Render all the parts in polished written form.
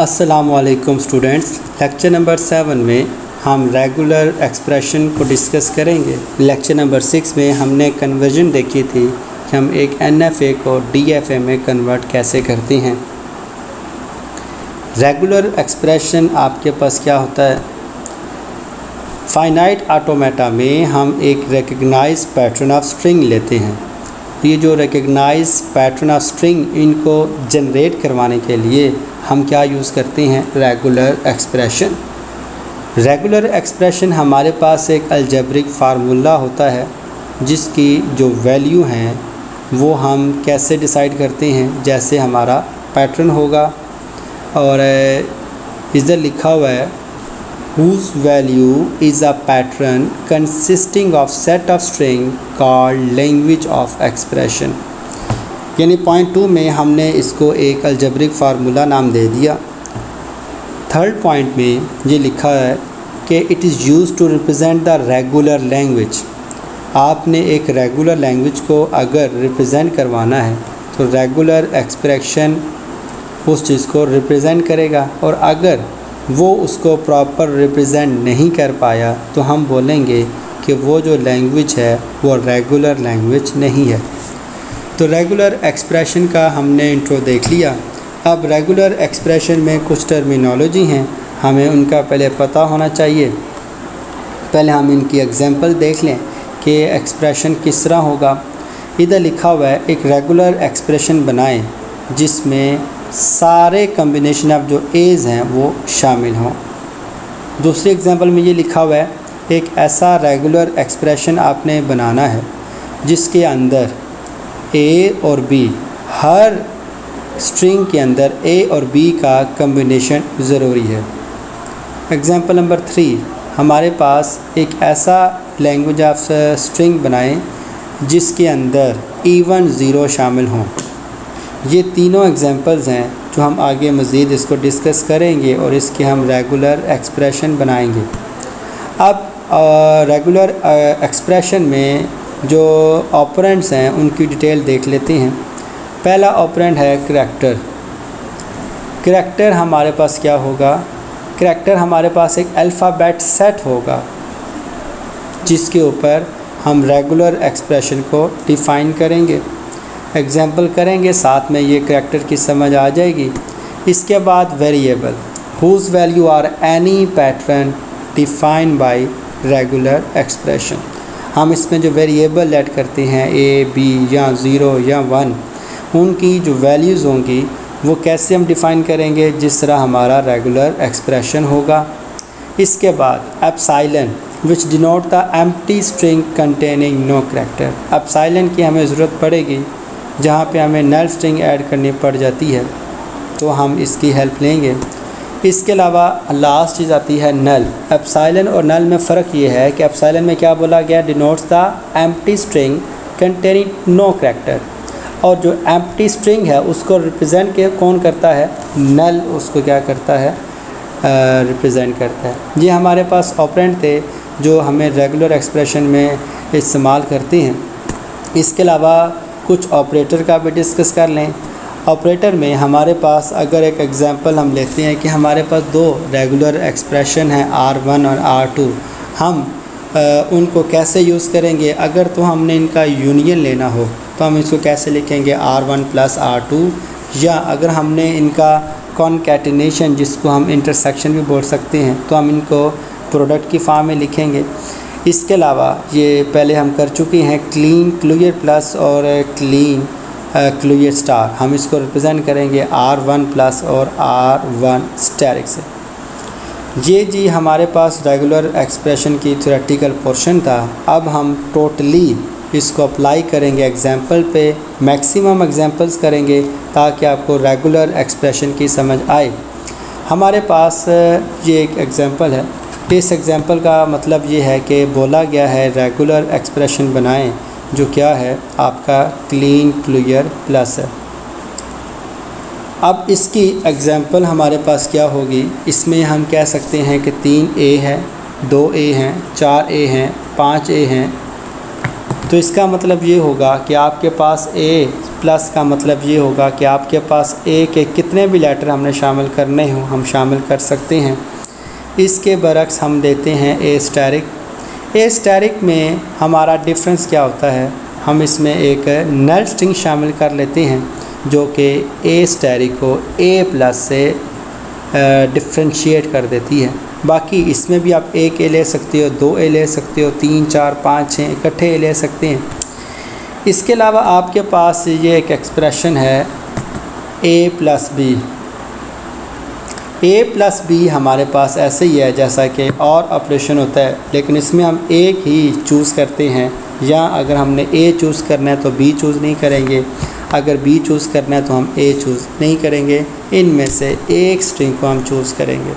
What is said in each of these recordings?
अस्सलामुअलैकुम students, lecture number 7 में हम रेगुलर एक्सप्रेशन को डिस्कस करेंगे। लेक्चर नंबर 6 में हमने कन्वर्जन देखी थी कि हम एक NFA को DFA में कन्वर्ट कैसे करते हैं। रेगुलर एक्सप्रेशन आपके पास क्या होता है, फाइनाइट ऑटोमेटा में हम एक रिकग्नाइज पैटर्न ऑफ स्ट्रिंग लेते हैं। ये जो रिकग्नाइज पैटर्न ऑफ स्ट्रिंग, इनको जनरेट करवाने के लिए हम क्या यूज़ करते हैं, रेगुलर एक्सप्रेशन। रेगुलर एक्सप्रेशन हमारे पास एक अलजेब्रिक फार्मूला होता है जिसकी जो वैल्यू हैं वो हम कैसे डिसाइड करते हैं, जैसे हमारा पैटर्न होगा और इधर लिखा हुआ है whose value is a pattern consisting of set of string called language of expression। यानी पॉइंट 2 में हमने इसको एक अलजेब्रिक फार्मूला नाम दे दिया। थर्ड पॉइंट में ये लिखा है कि it is use to represent the regular language. आपने एक रेगुलर लैंग्वेज को अगर रिप्रेजेंट करवाना है तो रेगुलर एक्सप्रेशन उस चीज़ को रिप्रेजेंट करेगा, और अगर वो उसको प्रॉपर रिप्रेजेंट नहीं कर पाया तो हम बोलेंगे कि वो जो लैंग्वेज है वो रेगुलर लैंग्वेज नहीं है। तो रेगुलर एक्सप्रेशन का हमने इंट्रो देख लिया। अब रेगुलर एक्सप्रेशन में कुछ टर्मिनोलॉजी हैं, हमें उनका पहले पता होना चाहिए। पहले हम इनकी एग्जांपल देख लें कि एक्सप्रेशन किस तरह होगा। इधर लिखा हुआ है एक रेगुलर एक्सप्रेशन बनाएं जिसमें सारे कम्बिनेशन ऑफ जो एज हैं वो शामिल हों। दूसरी एग्जांपल में ये लिखा हुआ है एक ऐसा रेगुलर एक्सप्रेशन आपने बनाना है जिसके अंदर ए और बी, हर स्ट्रिंग के अंदर ए और बी का कम्बिनेशन ज़रूरी है। एग्जांपल नंबर 3, हमारे पास एक ऐसा लैंग्वेज ऑफ स्ट्रिंग बनाएं जिसके अंदर इवन ज़ीरो शामिल हों। ये तीनों एग्जांपल्स हैं जो हम आगे मज़ीद इसको डिस्कस करेंगे और इसके हम रेगुलर एक्सप्रेशन बनाएंगे। अब रेगुलर एक्सप्रेशन में जो ऑपरेंड्स हैं उनकी डिटेल देख लेते हैं। पहला ऑपरेंड है करैक्टर। करैक्टर हमारे पास क्या होगा, करैक्टर हमारे पास एक अल्फ़ाबेट सेट होगा जिसके ऊपर हम रेगुलर एक्सप्रेशन को डिफ़ाइन करेंगे, एग्जाम्पल करेंगे, साथ में ये करैक्टर की समझ आ जाएगी। इसके बाद variable whose value are any pattern defined by regular expression. हम इसमें जो वेरिएबल ऐड करते हैं ए, बी या 0 या 1, उनकी जो वैल्यूज़ होंगी वो कैसे हम डिफ़ाइन करेंगे, जिस तरह हमारा रेगुलर एक्सप्रेशन होगा। इसके बाद epsilon which denote the empty string containing no character. Epsilon की हमें ज़रूरत पड़ेगी जहाँ पे हमें नल स्ट्रिंग ऐड करनी पड़ जाती है, तो हम इसकी हेल्प लेंगे। इसके अलावा लास्ट चीज़ आती है नल। एप्सिलॉन और नल में फ़र्क ये है कि एप्सिलॉन में क्या बोला गया, denotes the empty string containing no character, और जो एम्प्टी स्ट्रिंग है उसको रिप्रेजेंट के कौन करता है, नल उसको क्या करता है, रिप्रेजेंट करता है। ये हमारे पास ऑपरेंड थे जो हमें रेगुलर एक्सप्रेशन में इस्तेमाल करते हैं। इसके अलावा कुछ ऑपरेटर का भी डिस्कस कर लें। ऑपरेटर में हमारे पास अगर एक एग्जांपल हम लेते हैं कि हमारे पास दो रेगुलर एक्सप्रेशन हैं R1 और R2, हम उनको कैसे यूज़ करेंगे। अगर तो हमने इनका यूनियन लेना हो तो हम इसको कैसे लिखेंगे, R1 + R2, या अगर हमने इनका कॉन्कैटिनेशन, जिसको हम इंटरसेक्शन भी बोल सकते हैं, तो हम इनको प्रोडक्ट की फॉर्म में लिखेंगे। इसके अलावा ये पहले हम कर चुके हैं क्लीन क्लियर प्लस और क्लीन क्लियर स्टार। हम इसको रिप्रेजेंट करेंगे R1 प्लस और R1 स्टैरिक से। ये जी हमारे पास रेगुलर एक्सप्रेशन की थ्योरेटिकल पोर्शन था। अब हम टोटली इसको अप्लाई करेंगे एग्जांपल पे, मैक्सिमम एग्जांपल्स करेंगे ताकि आपको रेगुलर एक्सप्रेशन की समझ आए। हमारे पास ये एक एग्जांपल है। इस एग्जांपल का मतलब ये है कि बोला गया है रेगुलर एक्सप्रेशन बनाएं जो क्या है आपका क्लीन क्लियर प्लस है। अब इसकी एग्जांपल हमारे पास क्या होगी, इसमें हम कह सकते हैं कि 3A है, 2A हैं, 4A हैं, 5A हैं। तो इसका मतलब ये होगा कि आपके पास A प्लस का मतलब ये होगा कि आपके पास ए के कितने भी लेटर हमने शामिल करने हों हम शामिल कर सकते हैं। इसके बरक्स हम देते हैं ए स्टैरिक। ए स्टैरिक में हमारा डिफरेंस क्या होता है, हम इसमें एक नल स्ट्रिंग शामिल कर लेते हैं जो कि ए स्टैरिक को ए प्लस से डिफ्रेंशिएट कर देती है। बाकी इसमें भी आप एक ए ले सकते हो, 2 ए ले सकते हो, 3, 4, 5, 6 इकट्ठे ए ले सकते हैं। इसके अलावा आपके पास ये एक एक्सप्रेशन है ए प्लस बी। ए प्लस बी हमारे पास ऐसे ही है जैसा कि और ऑपरेशन होता है, लेकिन इसमें हम एक ही चूज़ करते हैं, या अगर हमने ए चूज़ करना है तो बी चूज़ नहीं करेंगे, अगर बी चूज़ करना है तो हम ए चूज़ नहीं करेंगे, इनमें से एक स्ट्रिंग को हम चूज़ करेंगे।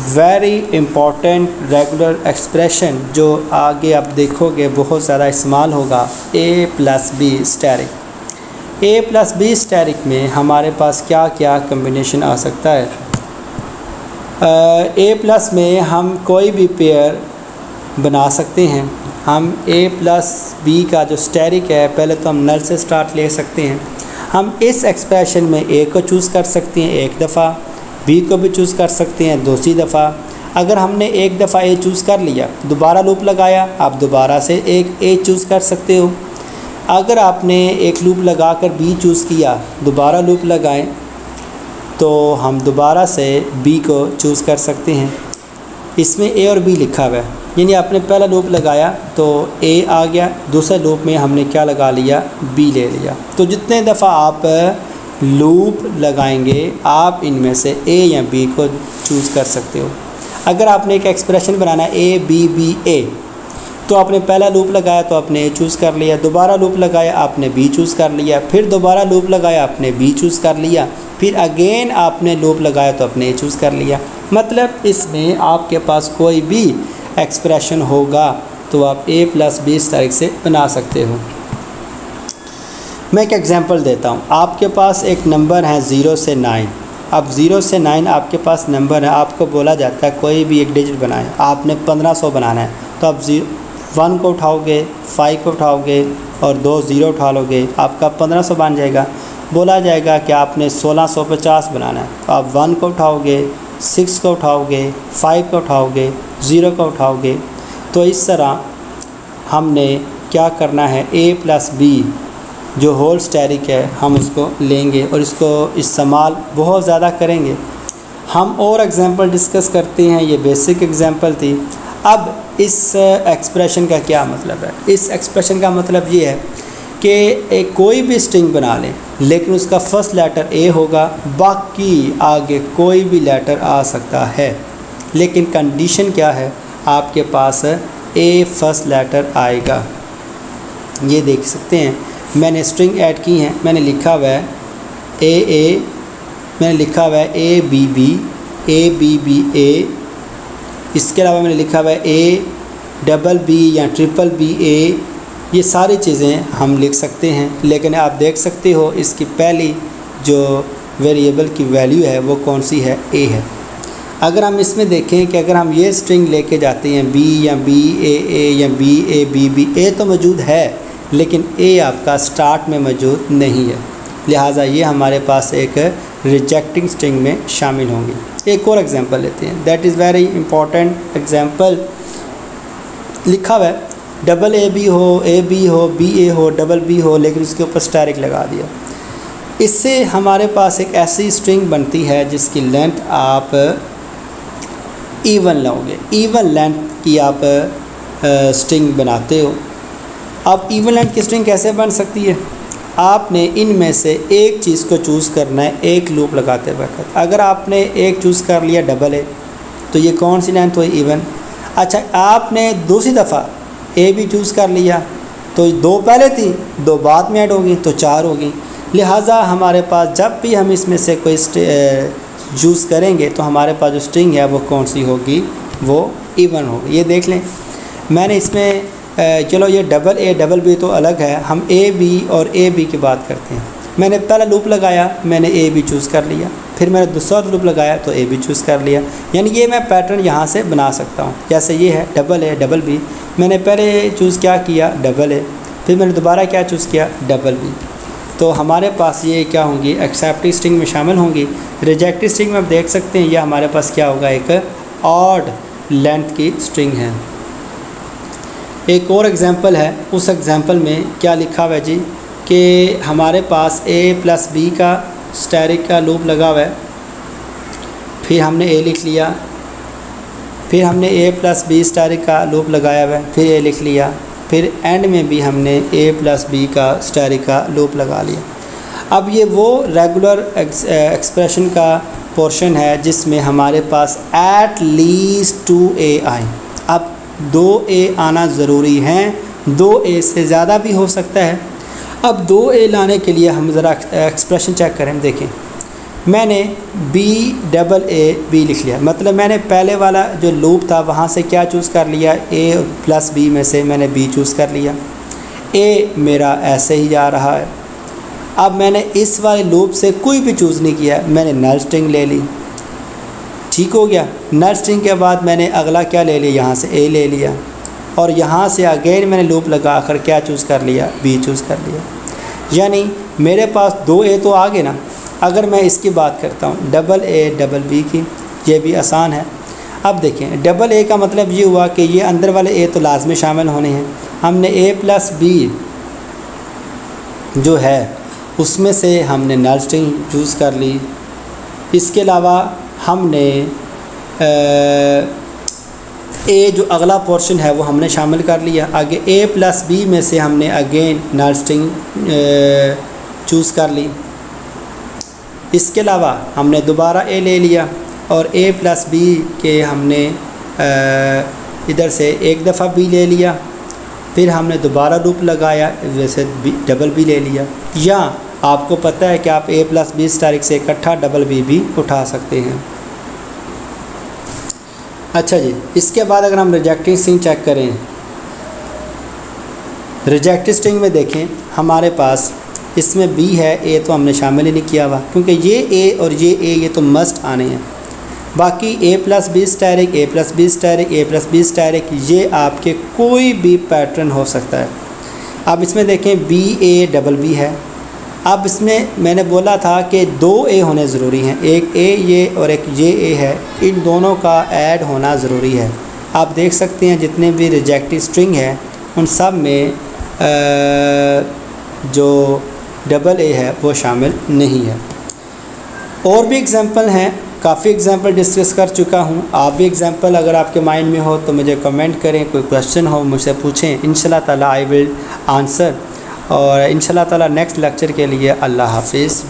वेरी इम्पॉर्टेंट रेगुलर एक्सप्रेशन जो आगे आप देखोगे बहुत ज़्यादा इस्तेमाल होगा, ए प्लस बी स्टैरिक। ए प्लस बी स्टैरिक में हमारे पास क्या क्या कम्बिनेशन आ सकता है। ए प्लस में हम कोई भी पेयर बना सकते हैं। हम ए प्लस बी का जो स्टैरिक है पहले तो हम नल से स्टार्ट ले सकते हैं। हम इस एक्सप्रेशन में ए को चूज़ कर सकते हैं एक दफ़ा, बी को भी चूज़ कर सकते हैं दूसरी दफ़ा। अगर हमने एक दफ़ा ए चूज़ कर लिया, दोबारा लूप लगाया, आप दोबारा से एक ए चूज़ कर सकते हो। अगर आपने एक लूप लगा कर बी चूज़ किया, दोबारा लूप लगाएं तो हम दोबारा से बी को चूज़ कर सकते हैं। इसमें ए और बी लिखा हुआ है, यानी आपने पहला लूप लगाया तो ए आ गया, दूसरे लूप में हमने क्या लगा लिया, बी ले लिया। तो जितने दफ़ा आप लूप लगाएंगे आप इनमें से ए या बी को चूज़ कर सकते हो। अगर आपने एक एक्सप्रेशन बनाना है ए बी बी ए, तो आपने पहला लूप लगाया तो आपने ए चूज़ कर लिया, दोबारा लूप लगाया आपने बी चूज़ कर लिया, फिर दोबारा लूप लगाया आपने बी चूज़ कर लिया, फिर अगेन आपने लूप लगाया तो आपने ए चूज़ कर लिया। मतलब इसमें आपके पास कोई भी एक्सप्रेशन होगा तो आप ए प्लस बी इस तरीके से बना सकते हो। मैं एक एग्जांपल देता हूँ। आपके पास एक नंबर है 0 से 9। अब 0 से 9 आपके पास नंबर है, आपको बोला जाता है कोई भी एक डिजिट बनाएं, आपने 1500 बनाना है, तो आप 1 को उठाओगे, 5 को उठाओगे और 2 0 उठा लोगे, आपका 1500 बन जाएगा। बोला जाएगा कि आपने 1650 बनाना है, तो आप 1 को उठाओगे, 6 को उठाओगे, 5 को उठाओगे, 0 को उठाओगे। तो इस तरह हमने क्या करना है, ए प्लस बी जो होल स्टैरिक है हम उसको लेंगे और इसको इस्तेमाल बहुत ज़्यादा करेंगे। हम और एग्जांपल डिस्कस करते हैं, ये बेसिक एग्जांपल थी। अब इस एक्सप्रेशन का क्या मतलब है, इस एक्सप्रेशन का मतलब ये है कि कोई भी स्ट्रिंग बना लें लेकिन उसका फर्स्ट लेटर ए होगा, बाकी आगे कोई भी लेटर आ सकता है, लेकिन कंडीशन क्या है, आपके पास ए फर्स्ट लेटर आएगा। ये देख सकते हैं मैंने स्ट्रिंग ऐड की हैं, मैंने लिखा हुआ है ए, मैंने लिखा हुआ है ए बी बी ए, इसके अलावा मैंने लिखा हुआ है ए डबल बी या ट्रिपल बी ए। ये सारी चीज़ें हम लिख सकते हैं, लेकिन आप देख सकते हो इसकी पहली जो वेरिएबल की वैल्यू है वो कौन सी है, ए है। अगर हम इसमें देखें कि अगर हम ये स्ट्रिंग लेके जाते हैं बी या बी ए या बी ए बी बी, ए तो मौजूद है लेकिन ए आपका स्टार्ट में मौजूद नहीं है, लिहाजा ये हमारे पास एक रिजेक्टिंग स्ट्रिंग में शामिल होंगी। एक और एग्जांपल लेते हैं, that is very important example. लिखा हुआ है डबल ए बी हो, ए बी हो, बी ए हो, डबल बी हो, लेकिन उसके ऊपर स्टैरिक लगा दिया। इससे हमारे पास एक ऐसी स्ट्रिंग बनती है जिसकी लेंथ आप इवन लोगे, इवन लेंथ की आप स्ट्रिंग बनाते हो। अब इवन लेंथ की स्ट्रिंग कैसे बन सकती है, आपने इनमें से एक चीज़ को चूज़ करना है एक लूप लगाते वक्त। अगर आपने एक चूज़ कर लिया डबल ए, तो ये कौन सी लेंथ हुई, इवन। अच्छा, आपने दूसरी दफ़ा ए भी चूज़ कर लिया तो 2 पहले थी, 2 बाद में ऐड होगी तो 4 होगी। लिहाजा हमारे पास जब भी हम इसमें से कोई चूज़ करेंगे तो हमारे पास जो स्ट्रिंग है वो कौन सी होगी, वो इवन होगी। ये देख लें, मैंने इसमें चलो ये डबल ए डबल बी तो अलग है, हम ए बी और ए बी की बात करते हैं। मैंने पहला लूप लगाया, मैंने ए बी चूज़ कर लिया, फिर मैंने दूसरा लूप लगाया तो ए बी चूज़ कर लिया। यानी ये मैं पैटर्न यहाँ से बना सकता हूँ। जैसे ये है डबल ए डबल बी, मैंने पहले चूज़ क्या किया, डबल ए, फिर मैंने दोबारा क्या चूज़ किया, डबल बी। तो हमारे पास ये क्या होंगी, एक्सेप्टिव स्ट्रिंग में शामिल होंगी। रिजेक्टिव स्ट्रिंग में आप देख सकते हैं ये हमारे पास क्या होगा, एक ऑड लेंथ की स्ट्रिंग है। एक और एग्जांपल है, उस एग्जांपल में क्या लिखा हुआ है जी कि हमारे पास a+b का स्टैटिक का लूप लगा हुआ है, फिर हमने a लिख लिया, फिर हमने a+b स्टैटिक का लूप लगाया हुआ है, फिर a लिख लिया, फिर एंड में भी हमने a+b का स्टैटिक का लूप लगा लिया। अब ये वो रेगुलर एक्सप्रेशन का पोर्शन है जिसमें हमारे पास एट लीस्ट 2a आए। अब 2a आना ज़रूरी है, 2a से ज़्यादा भी हो सकता है। अब 2a लाने के लिए हम ज़रा एक्सप्रेशन चेक करें। देखें, मैंने b लिख लिया, मतलब मैंने पहले वाला जो लूप था वहाँ से क्या चूज़ कर लिया, a+b में से मैंने b चूज़ कर लिया। a मेरा ऐसे ही जा रहा है। अब मैंने इस वाले लूप से कोई भी चूज़ नहीं किया, मैंने नल स्ट्रिंग ले ली, ठीक हो गया। नल स्ट्रिंग के बाद मैंने अगला क्या ले लिया, यहाँ से a ले लिया, और यहाँ से अगेन मैंने लूप लगा कर क्या चूज़ कर लिया, b चूज़ कर लिया। यानी मेरे पास 2a तो आ गए ना। अगर मैं इसकी बात करता हूँ AA+B की, ये भी आसान है। अब देखें, AA का मतलब ये हुआ कि ये अंदर वाले a तो लाजमी शामिल होने हैं। हमने a+b जो है उसमें से हमने नल स्ट्रिंग चूज़ कर ली। इसके अलावा हमने a जो अगला पोर्शन है वो हमने शामिल कर लिया। आगे a+b में से हमने अगेन नल स्ट्रिंग चूज़ कर ली। इसके अलावा हमने दोबारा a ले लिया और a+b के हमने इधर से एक दफ़ा b ले लिया, फिर हमने दोबारा लूप लगाया, वैसे B ले लिया। या आपको पता है कि आप a+b स्टैटिक से इकट्ठा B भी उठा सकते हैं। अच्छा जी, इसके बाद अगर हम रिजेक्टिव स्ट्रिंग चेक करें, रिजेक्टिव स्ट्रिंग में देखें हमारे पास इसमें b है, a तो हमने शामिल ही नहीं किया हुआ क्योंकि ये a और ये a ये तो मस्ट आने हैं। बाकी a+b static, a+b static, a+b static, ये आपके कोई भी पैटर्न हो सकता है। अब इसमें देखें BA+B है। अब इसमें मैंने बोला था कि 2a होने ज़रूरी हैं, एक a ये और एक ये a है, इन दोनों का ऐड होना ज़रूरी है। आप देख सकते हैं जितने भी रिजेक्टिव स्ट्रिंग है उन सब में जो AA है वो शामिल नहीं है। और भी एग्ज़ाम्पल हैं, काफ़ी एग्ज़ाम्पल डिस्कस कर चुका हूँ। आप भी एग्ज़ाम्पल अगर आपके माइंड में हो तो मुझे कमेंट करें, कोई क्वेश्चन हो मुझसे पूछें, इंशाल्लाह ताला आई विल आंसर। और इंशाल्लाह ताला नेक्स्ट लेक्चर के लिए अल्लाह हाफिज़।